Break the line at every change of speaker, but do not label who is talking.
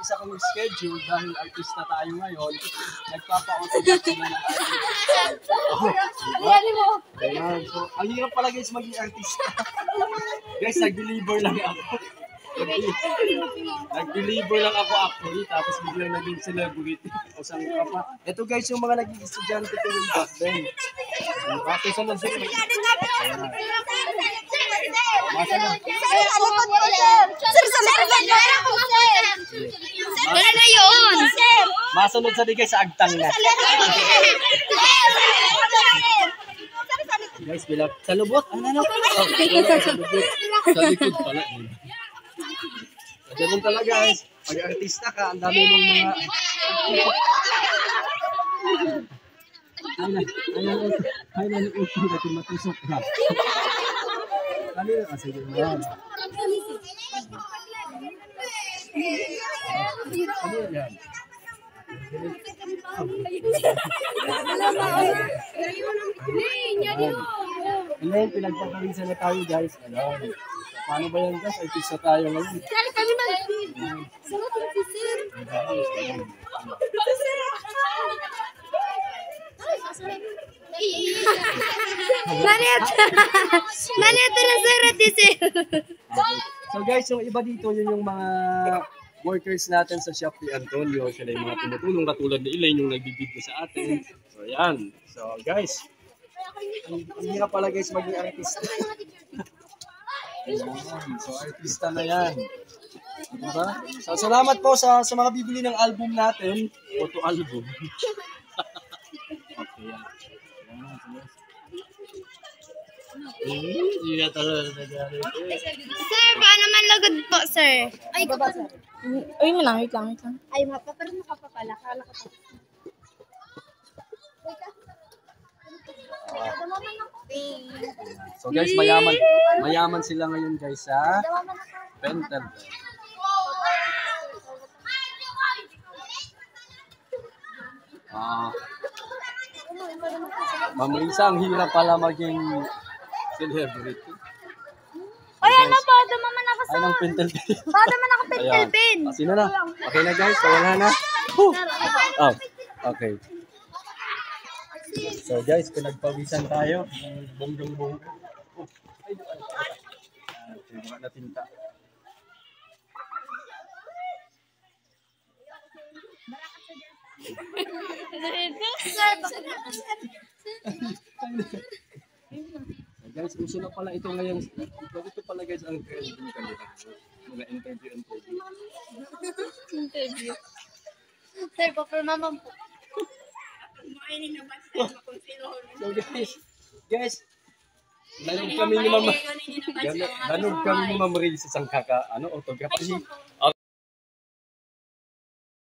isa kong schedule dahil artista tayo ngayon. Nagpapa-autograph sila ng ayan. So, ang hirap pala guys maging artista. Guys, nag-deliver lang ako. Nag-deliver lang ako actually, tapos biglang naging celebrity. O saan ka pa? Ito guys, yung mga naging estudyante ko yung back then. Bakit sa lang sila? Masa na?
Wala na yun!
Masunod sa digay sa agtang na. Guys, bilang sa lubot. Ano? Sa likod pala. Ganun talaga guys. Pag artista ka, ang dami mong mga... Ay na utang kasi matusok ka. Ano yun? Sige yan. Ano yan? Ngayon, pinagpapalisan na tayo guys. Paano ba yan guys? Artista tayo ngayon.
Manito na surat sir.
So guys, yung iba dito, yun yung mga workers natin sa shop ni Antonio. Sila yung mga tumutulong katulad ni Elaine yung nagbibigay sa atin. So yan. So guys, ang hirap pala guys maging artista. So artista na yan. Diba? So salamat po sa mga bibili ng album natin. Photo album. Okay yan. Hindi na talaga nangyari.
Sir, paano man lagod po, sir? Ay,
Baba, sir. Ay, wait lang.
Ay, mapaparoon ka pa pala. Kala ka pa.
So guys, mayaman sila ngayon guys sa Pentel. Ma'am Risa, ang hirap pala maging celebrity.
Ay, ano po? Dumaman ako sa...
Ay, ng Pentel pen.
Dumaman ako pentel pen.
Sino na? Okay na guys, wala na. Oh, okay. So guys, pinagpawisan tayo. Bonggang-bongga. Tingnan natin ta. Guys, uso na pala ito ngayon. Ito pala guys ang trending kanila. Mga interview.
Sir, papirma po.
So guys, nanog kami ni Ma'am Ray sa isang autograph.